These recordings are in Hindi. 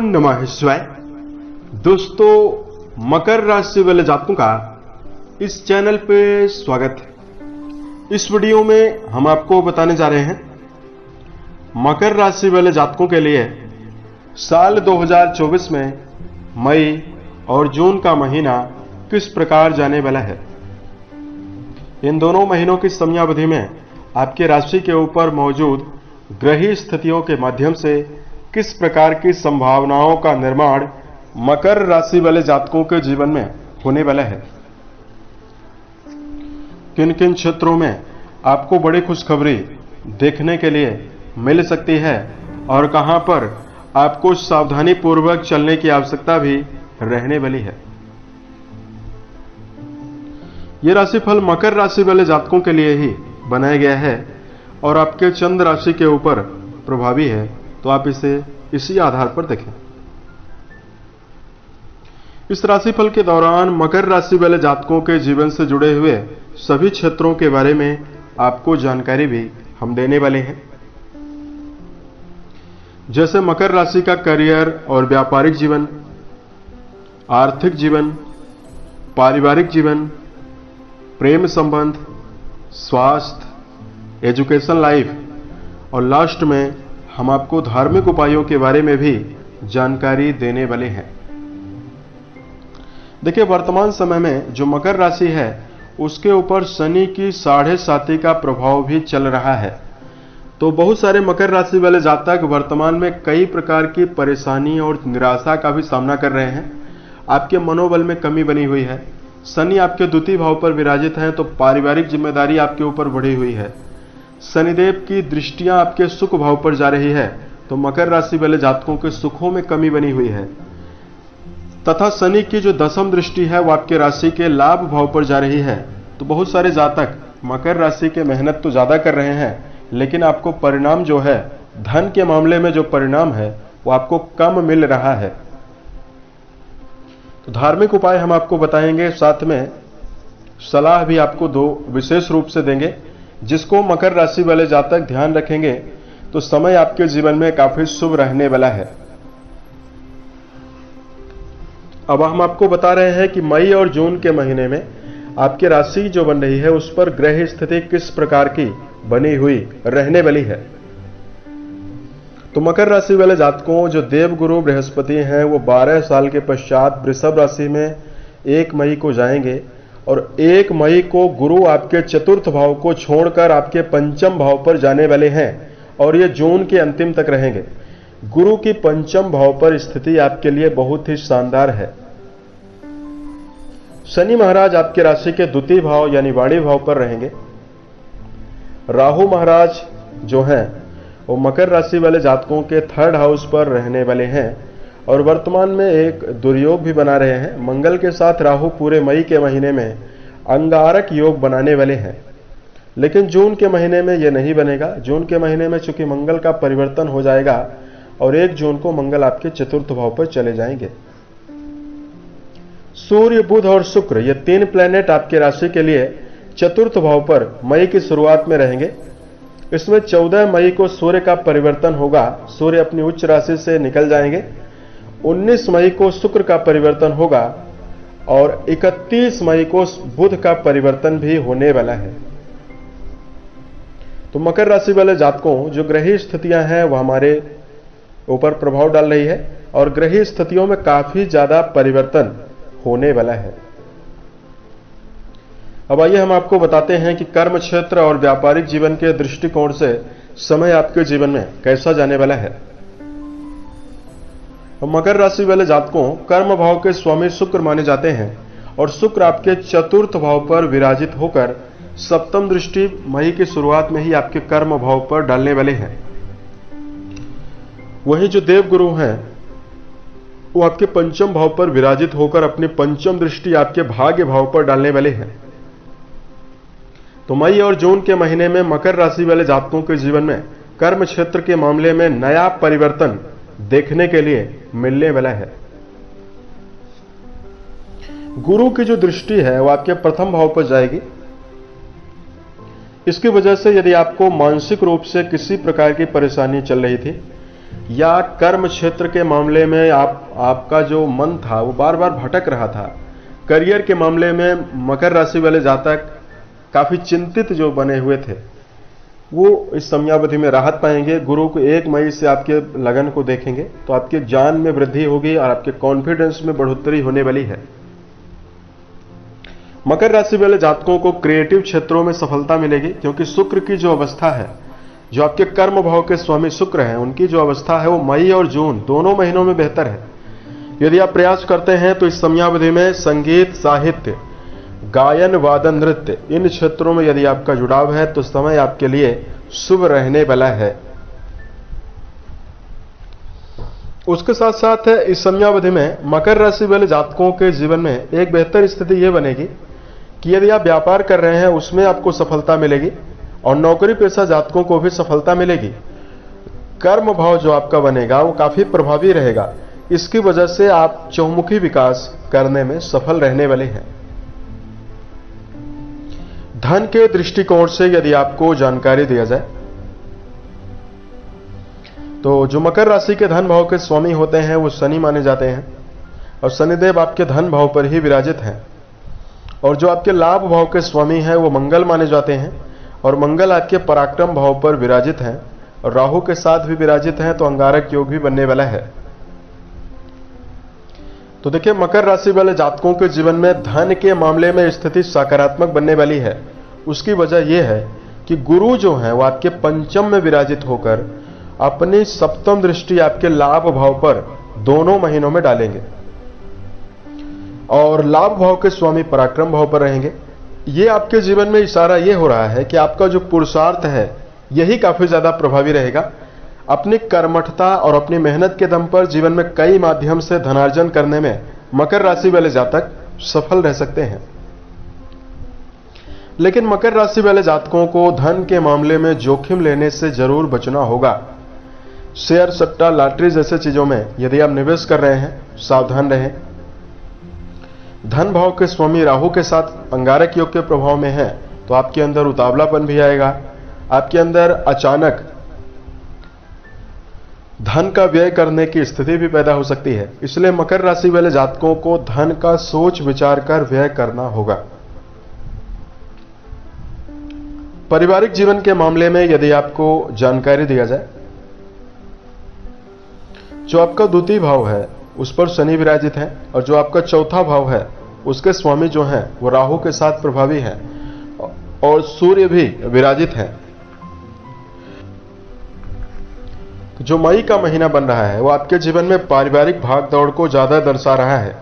नमः शिवाय। दोस्तों, मकर राशि वाले जातकों का इस चैनल पे स्वागत है। इस वीडियो में हम आपको बताने जा रहे हैं मकर राशि वाले जातकों के लिए साल 2024 में मई और जून का महीना किस प्रकार जाने वाला है। इन दोनों महीनों की समयावधि में आपकी राशि के ऊपर मौजूद ग्रही स्थितियों के माध्यम से किस प्रकार की संभावनाओं का निर्माण मकर राशि वाले जातकों के जीवन में होने वाला है। किन किन क्षेत्रों में आपको बड़ी खुशखबरी देखने के लिए मिल सकती है और कहां पर आपको सावधानी पूर्वक चलने की आवश्यकता भी रहने वाली है। यह राशिफल मकर राशि वाले जातकों के लिए ही बनाया गया है और आपके चंद्र राशि के ऊपर प्रभावी है, तो आप इसे इसी आधार पर देखें। इस राशिफल के दौरान मकर राशि वाले जातकों के जीवन से जुड़े हुए सभी क्षेत्रों के बारे में आपको जानकारी भी हम देने वाले हैं, जैसे मकर राशि का करियर और व्यापारिक जीवन, आर्थिक जीवन, पारिवारिक जीवन, प्रेम संबंध, स्वास्थ्य, एजुकेशन लाइफ और लास्ट में हम आपको धार्मिक उपायों के बारे में भी जानकारी देने वाले हैं। देखिए, वर्तमान समय में जो मकर राशि है उसके ऊपर शनि की 7.5 का प्रभाव भी चल रहा है। तो बहुत सारे मकर राशि वाले जातक वर्तमान में कई प्रकार की परेशानी और निराशा का भी सामना कर रहे हैं। आपके मनोबल में कमी बनी हुई है। शनि आपके द्वितीय भाव पर विराजित हैं, तो पारिवारिक जिम्मेदारी आपके ऊपर बढ़ी हुई है। शनिदेव की दृष्टियां आपके सुख भाव पर जा रही है, तो मकर राशि वाले जातकों के सुखों में कमी बनी हुई है। तथा शनि की जो दशम दृष्टि है वो आपके राशि के लाभ भाव पर जा रही है। तो बहुत सारे जातक मकर राशि के मेहनत तो ज्यादा कर रहे हैं, लेकिन आपको परिणाम जो है, धन के मामले में जो परिणाम है वो आपको कम मिल रहा है। तो धार्मिक उपाय हम आपको बताएंगे, साथ में सलाह भी आपको दो विशेष रूप से देंगे, जिसको मकर राशि वाले जातक ध्यान रखेंगे तो समय आपके जीवन में काफी शुभ रहने वाला है। अब हम आपको बता रहे हैं कि मई और जून के महीने में आपकी राशि जो बन रही है उस पर ग्रह स्थिति किस प्रकार की बनी हुई रहने वाली है। तो मकर राशि वाले जातकों, जो देवगुरु बृहस्पति हैं वो 12 साल के पश्चात वृषभ राशि में 1 मई को जाएंगे और 1 मई को गुरु आपके चतुर्थ भाव को छोड़कर आपके पंचम भाव पर जाने वाले हैं और ये जून के अंतिम तक रहेंगे। गुरु की पंचम भाव पर स्थिति आपके लिए बहुत ही शानदार है। शनि महाराज आपके राशि के द्वितीय भाव यानी वाणी भाव पर रहेंगे। राहु महाराज जो हैं वो मकर राशि वाले जातकों के 3rd हाउस पर रहने वाले हैं और वर्तमान में एक दुर्योग भी बना रहे हैं। मंगल के साथ राहु पूरे मई के महीने में अंगारक योग बनाने वाले हैं, लेकिन जून के महीने में यह नहीं बनेगा। जून के महीने में चूंकि मंगल का परिवर्तन हो जाएगा और 1 जून को मंगल आपके चतुर्थ भाव पर चले जाएंगे। सूर्य, बुध और शुक्र ये 3 प्लैनेट आपके राशि के लिए चतुर्थ भाव पर मई की शुरुआत में रहेंगे। इसमें 14 मई को सूर्य का परिवर्तन होगा, सूर्य अपनी उच्च राशि से निकल जाएंगे। 19 मई को शुक्र का परिवर्तन होगा और 31 मई को बुध का परिवर्तन भी होने वाला है। तो मकर राशि वाले जातकों, जो ग्रही स्थितियां हैं वह हमारे ऊपर प्रभाव डाल रही है और ग्रही स्थितियों में काफी ज्यादा परिवर्तन होने वाला है। अब आइए हम आपको बताते हैं कि कर्म क्षेत्र और व्यापारिक जीवन के दृष्टिकोण से समय आपके जीवन में कैसा जाने वाला है। मकर राशि वाले जातकों, कर्म भाव के स्वामी शुक्र माने जाते हैं और शुक्र आपके चतुर्थ भाव पर विराजित होकर सप्तम दृष्टि मई की शुरुआत में ही आपके कर्म भाव पर डालने वाले हैं। वहीं जो देवगुरु हैं वो आपके पंचम भाव पर विराजित होकर अपनी पंचम दृष्टि आपके भाग्य भाव पर डालने वाले हैं। तो मई और जून के महीने में मकर राशि वाले जातकों के जीवन में कर्म क्षेत्र के मामले में नया परिवर्तन देखने के लिए मिलने वाला है। गुरु की जो दृष्टि है वो आपके प्रथम भाव पर जाएगी। इसकी वजह से यदि आपको मानसिक रूप से किसी प्रकार की परेशानी चल रही थी या कर्म क्षेत्र के मामले में आपका जो मन था वो बार बार भटक रहा था, करियर के मामले में मकर राशि वाले जातक काफी चिंतित जो बने हुए थे, वो इस समयावधि में राहत पाएंगे। गुरु को 1 मई से आपके लगन को देखेंगे तो आपके ज्ञान में वृद्धि होगी और आपके कॉन्फिडेंस में बढ़ोतरी होने वाली है। मकर राशि वाले जातकों को क्रिएटिव क्षेत्रों में सफलता मिलेगी, क्योंकि शुक्र की जो अवस्था है, जो आपके कर्म भाव के स्वामी शुक्र हैं, उनकी जो अवस्था है वो मई और जून दोनों महीनों में बेहतर है। यदि आप प्रयास करते हैं तो इस समयावधि में संगीत, साहित्य, गायन, वादन, नृत्य, इन क्षेत्रों में यदि आपका जुड़ाव है तो समय आपके लिए शुभ रहने वाला है। उसके साथ साथ इस समयावधि में मकर राशि वाले जातकों के जीवन में एक बेहतर स्थिति यह बनेगी कि यदि आप व्यापार कर रहे हैं उसमें आपको सफलता मिलेगी और नौकरी पेशा जातकों को भी सफलता मिलेगी। कर्म भाव जो आपका बनेगा वो काफी प्रभावी रहेगा, इसकी वजह से आप चहुमुखी विकास करने में सफल रहने वाले हैं। धन के दृष्टिकोण से यदि आपको जानकारी दिया जाए तो जो मकर राशि के धन भाव के स्वामी होते हैं वो शनि माने जाते हैं और शनिदेव आपके धन भाव पर ही विराजित हैं। और जो आपके लाभ भाव के स्वामी हैं वो मंगल माने जाते हैं और मंगल आपके पराक्रम भाव पर विराजित हैं और राहु के साथ भी विराजित हैं, तो अंगारक योग भी बनने वाला है। तो देखिए, मकर राशि वाले जातकों के जीवन में धन के मामले में स्थिति सकारात्मक बनने वाली है। उसकी वजह यह है कि गुरु जो है वो आपके पंचम में विराजित होकर अपनी सप्तम दृष्टि आपके लाभ भाव पर दोनों महीनों में डालेंगे और लाभ भाव के स्वामी पराक्रम भाव पर रहेंगे। ये आपके जीवन में इशारा ये हो रहा है कि आपका जो पुरुषार्थ है यही काफी ज्यादा प्रभावी रहेगा। अपनी कर्मठता और अपनी मेहनत के दम पर जीवन में कई माध्यम से धनार्जन करने में मकर राशि वाले जातक सफल रह सकते हैं। लेकिन मकर राशि वाले जातकों को धन के मामले में जोखिम लेने से जरूर बचना होगा। शेयर, सट्टा, लॉटरी जैसे चीजों में यदि आप निवेश कर रहे हैं, सावधान रहें। धन भाव के स्वामी राहु के साथ अंगारक योग के प्रभाव में है तो आपके अंदर उतावलापन भी आएगा, आपके अंदर अचानक धन का व्यय करने की स्थिति भी पैदा हो सकती है। इसलिए मकर राशि वाले जातकों को धन का सोच विचार कर व्यय करना होगा। पारिवारिक जीवन के मामले में यदि आपको जानकारी दिया जाए, जो आपका द्वितीय भाव है उस पर शनि विराजित है और जो आपका चौथा भाव है उसके स्वामी जो हैं वो राहु के साथ प्रभावी हैं और सूर्य भी विराजित है। जो मई का महीना बन रहा है वो आपके जीवन में पारिवारिक भागदौड़ को ज्यादा दर्शा रहा है।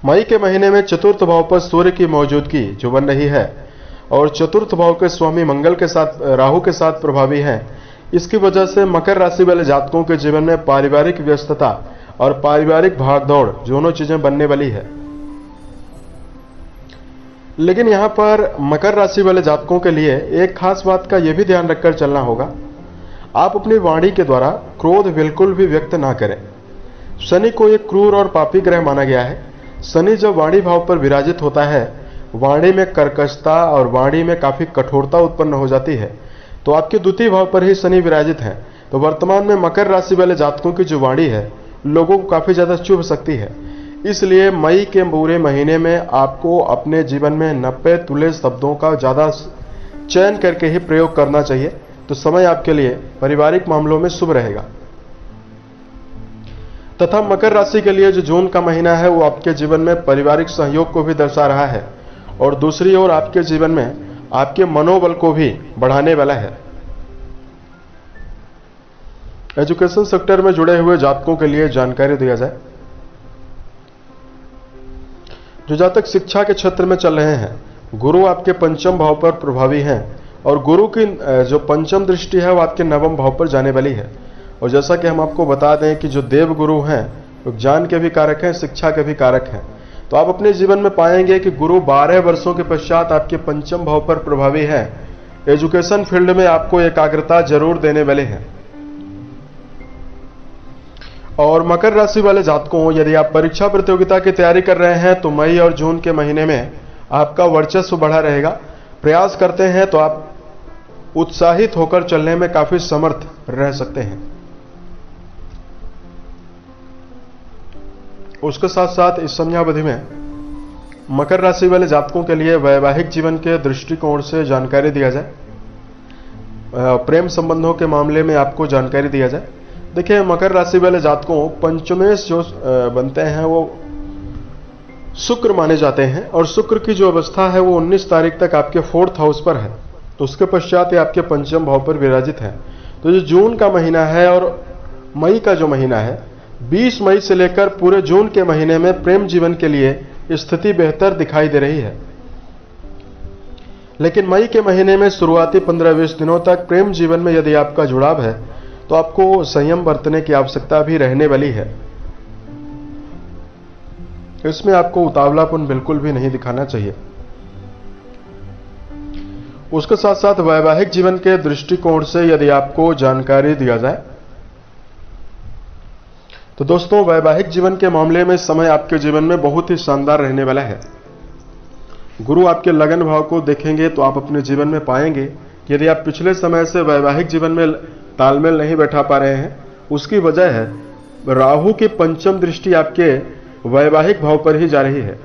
मई के महीने में चतुर्थ भाव पर सूर्य की मौजूदगी जो बन रही है और चतुर्थ भाव के स्वामी मंगल के साथ, राहु के साथ प्रभावी हैं। इसकी वजह से मकर राशि वाले जातकों के जीवन में पारिवारिक व्यस्तता और पारिवारिक भागदौड़ दोनों चीजें बनने वाली है। लेकिन यहां पर मकर राशि वाले जातकों के लिए एक खास बात का यह भी ध्यान रखकर चलना होगा, आप अपनी वाणी के द्वारा क्रोध बिल्कुल भी व्यक्त ना करें। शनि को एक क्रूर और पापी ग्रह माना गया है। शनि जब वाणी भाव पर विराजित होता है, वाणी में कर्कशता और वाणी में काफी कठोरता उत्पन्न हो जाती है। तो आपके द्वितीय भाव पर ही शनि विराजित है, तो वर्तमान में मकर राशि वाले जातकों की जो वाणी है लोगों को काफी ज्यादा चुभ सकती है। इसलिए मई के पूरे महीने में आपको अपने जीवन में 90 तुले शब्दों का ज्यादा चयन करके ही प्रयोग करना चाहिए, तो समय आपके लिए पारिवारिक मामलों में शुभ रहेगा। तथा मकर राशि के लिए जो जून का महीना है वो आपके जीवन में पारिवारिक सहयोग को भी दर्शा रहा है और दूसरी ओर आपके जीवन में आपके मनोबल को भी बढ़ाने वाला है। एजुकेशन सेक्टर में जुड़े हुए जातकों के लिए जानकारी दिया जाए, जो जातक शिक्षा के क्षेत्र में चल रहे हैं, गुरु आपके पंचम भाव पर प्रभावी हैं और गुरु की जो पंचम दृष्टि है वो आपके नवम भाव पर जाने वाली है। और जैसा कि हम आपको बता दें कि जो देव गुरु हैं वो ज्ञान के भी कारक हैं, शिक्षा के भी कारक हैं। तो आप अपने जीवन में पाएंगे कि गुरु 12 वर्षों के पश्चात आपके पंचम भाव पर प्रभावी हैं। एजुकेशन फील्ड में आपको एकाग्रता जरूर देने वाले हैं। और मकर राशि वाले जातकों, यदि आप परीक्षा प्रतियोगिता की तैयारी कर रहे हैं तो मई और जून के महीने में आपका वर्चस्व बढ़ा रहेगा। प्रयास करते हैं तो आप उत्साहित होकर चलने में काफी समर्थ रह सकते हैं। उसके साथ साथ इस समयावधि में मकर राशि वाले जातकों के लिए वैवाहिक जीवन के दृष्टिकोण से जानकारी दिया जाए, प्रेम संबंधों के मामले में आपको जानकारी दिया जाए। देखिए, मकर राशि वाले जातकों पंचमेश जो बनते हैं वो शुक्र माने जाते हैं, और शुक्र की जो अवस्था है वो 19 तारीख तक आपके 4th हाउस पर है। तो उसके पश्चात ये आपके पंचम भाव पर विराजित है। तो जो जून का महीना है और मई का जो महीना है, 20 मई से लेकर पूरे जून के महीने में प्रेम जीवन के लिए स्थिति बेहतर दिखाई दे रही है। लेकिन मई के महीने में शुरुआती 15-20 दिनों तक प्रेम जीवन में यदि आपका जुड़ाव है तो आपको संयम बरतने की आवश्यकता भी रहने वाली है। इसमें आपको उतावलापन बिल्कुल भी नहीं दिखाना चाहिए। उसके साथ साथ वैवाहिक जीवन के दृष्टिकोण से यदि आपको जानकारी दिया जाए तो दोस्तों, वैवाहिक जीवन के मामले में समय आपके जीवन में बहुत ही शानदार रहने वाला है। गुरु आपके लगन भाव को देखेंगे तो आप अपने जीवन में पाएंगे कि यदि आप पिछले समय से वैवाहिक जीवन में तालमेल नहीं बैठा पा रहे हैं, उसकी वजह है राहु की पंचम दृष्टि आपके वैवाहिक भाव पर ही जा रही है।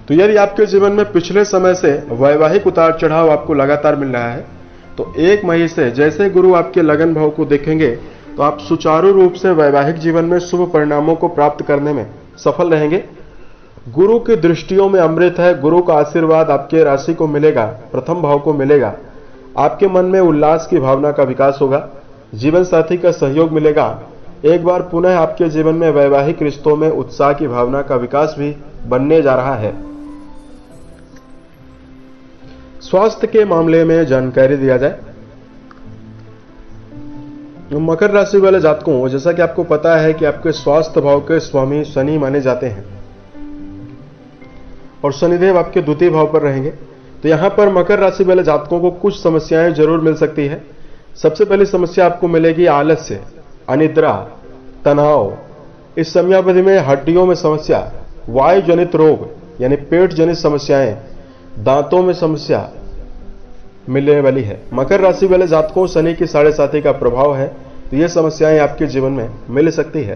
तो यदि आपके जीवन में पिछले समय से वैवाहिक उतार चढ़ाव आपको लगातार मिल रहा है, तो 1 मई से जैसे गुरु आपके लगन भाव को देखेंगे तो आप सुचारू रूप से वैवाहिक जीवन में शुभ परिणामों को प्राप्त करने में सफल रहेंगे। गुरु की दृष्टियों में अमृत है। गुरु का आशीर्वाद आपके राशि को मिलेगा, प्रथम भाव को मिलेगा। आपके मन में उल्लास की भावना का विकास होगा, जीवन साथी का सहयोग मिलेगा। एक बार पुनः आपके जीवन में वैवाहिक रिश्तों में उत्साह की भावना का विकास भी बनने जा रहा है। स्वास्थ्य के मामले में जानकारी दिया जाए, मकर राशि वाले जातकों, जैसा कि आपको पता है कि आपके स्वास्थ्य भाव के स्वामी शनि माने जाते हैं और शनिदेव आपके द्वितीय भाव पर रहेंगे। तो यहां पर मकर राशि वाले जातकों को कुछ समस्याएं जरूर मिल सकती है। सबसे पहली समस्या आपको मिलेगी आलस्य, अनिद्रा, तनाव। इस समयावधि में हड्डियों में समस्या, वायु जनित रोग यानी पेट जनित समस्याएं, दांतों में समस्या मिलने वाली है। मकर राशि वाले जातकों, शनि की 7.5 का प्रभाव है, तो ये समस्याएं आपके जीवन में मिल सकती है।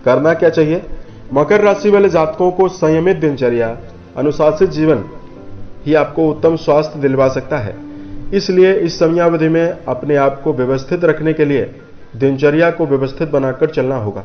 करना क्या चाहिए? मकर राशि वाले जातकों को संयमित दिनचर्या, अनुशासित जीवन ही आपको उत्तम स्वास्थ्य दिलवा सकता है। इसलिए इस समयावधि में अपने आप को व्यवस्थित रखने के लिए दिनचर्या को व्यवस्थित बनाकर चलना होगा।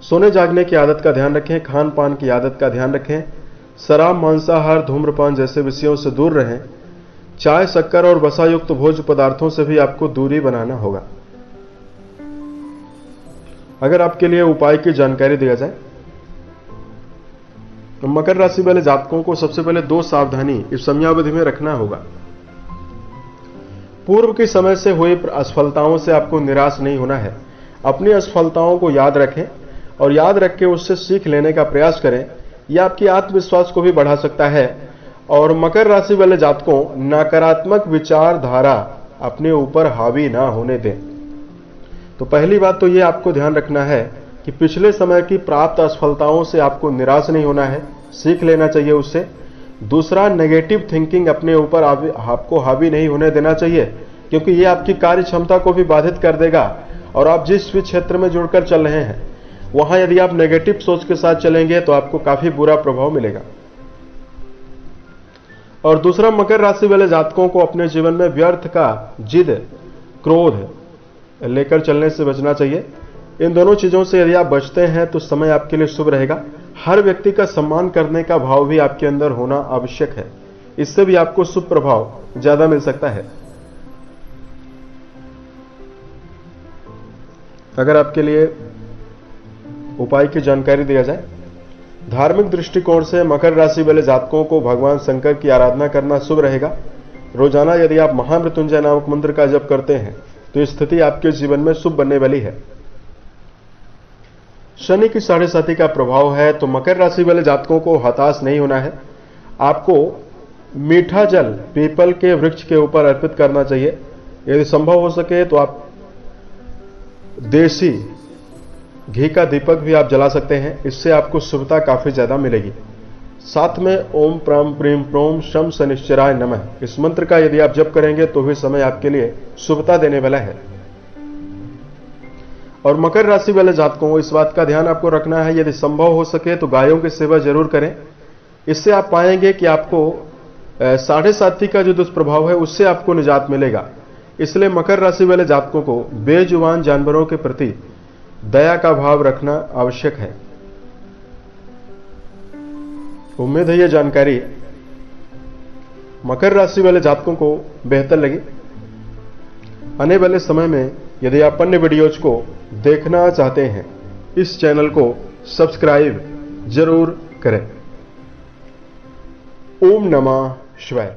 सोने जागने की आदत का ध्यान रखें, खान पान की आदत का ध्यान रखें, शराब, मांसाहार, धूम्रपान जैसे विषयों से दूर रहें। चाय, शक्कर और वसा युक्त भोज्य पदार्थों से भी आपको दूरी बनाना होगा। अगर आपके लिए उपाय की जानकारी दिया जाए तो मकर राशि वाले जातकों को सबसे पहले 2 सावधानी इस समयावधि में रखना होगा। पूर्व के समय से हुई असफलताओं से आपको निराश नहीं होना है। अपनी असफलताओं को याद रखें और याद रख के उससे सीख लेने का प्रयास करें। यह आपकी आत्मविश्वास को भी बढ़ा सकता है। और मकर राशि वाले जातकों, नकारात्मक विचारधारा अपने ऊपर हावी ना होने दें। तो पहली बात तो यह आपको ध्यान रखना है कि पिछले समय की प्राप्त असफलताओं से आपको निराश नहीं होना है, सीख लेना चाहिए उससे। दूसरा, नेगेटिव थिंकिंग अपने ऊपर आपको हावी नहीं होने देना चाहिए, क्योंकि यह आपकी कार्य क्षमता को भी बाधित कर देगा। और आप जिस भी क्षेत्र में जुड़कर चल रहे हैं वहां यदि आप नेगेटिव सोच के साथ चलेंगे तो आपको काफी बुरा प्रभाव मिलेगा। और दूसरा, मकर राशि वाले जातकों को अपने जीवन में व्यर्थ का जिद, क्रोध लेकर चलने से बचना चाहिए। इन दोनों चीजों से यदि आप बचते हैं तो समय आपके लिए शुभ रहेगा। हर व्यक्ति का सम्मान करने का भाव भी आपके अंदर होना आवश्यक है, इससे भी आपको शुभ प्रभाव ज्यादा मिल सकता है। अगर आपके लिए उपाय की जानकारी दिया जाए, धार्मिक दृष्टिकोण से मकर राशि वाले जातकों को भगवान शंकर की आराधना करना शुभ रहेगा। रोजाना यदि आप महामृत्युंजय नामक मंत्र का जप करते हैं तो स्थिति आपके जीवन में शुभ बनने वाली है। शनि की 7.5 का प्रभाव है, तो मकर राशि वाले जातकों को हताश नहीं होना है। आपको मीठा जल पीपल के वृक्ष के ऊपर अर्पित करना चाहिए। यदि संभव हो सके तो आप देसी घी का दीपक भी आप जला सकते हैं, इससे आपको शुभता काफी ज्यादा मिलेगी। साथ में ओम प्राम प्रीम प्रोम शम शनिश्चराय नमः, इस मंत्र का यदि आप जप करेंगे तो भी समय आपके लिए शुभता देने वाला है। और मकर राशि वाले जातकों को इस बात का ध्यान आपको रखना है, यदि संभव हो सके तो गायों की सेवा जरूर करें। इससे आप पाएंगे कि आपको 7.5 का जो दुष्प्रभाव है उससे आपको निजात मिलेगा। इसलिए मकर राशि वाले जातकों को बेजुबान जानवरों के प्रति दया का भाव रखना आवश्यक है। उम्मीद है यह जानकारी मकर राशि वाले जातकों को बेहतर लगी। आने वाले समय में यदि आप अन्य वीडियोज को देखना चाहते हैं, इस चैनल को सब्सक्राइब जरूर करें। ओम नमः शिवाय।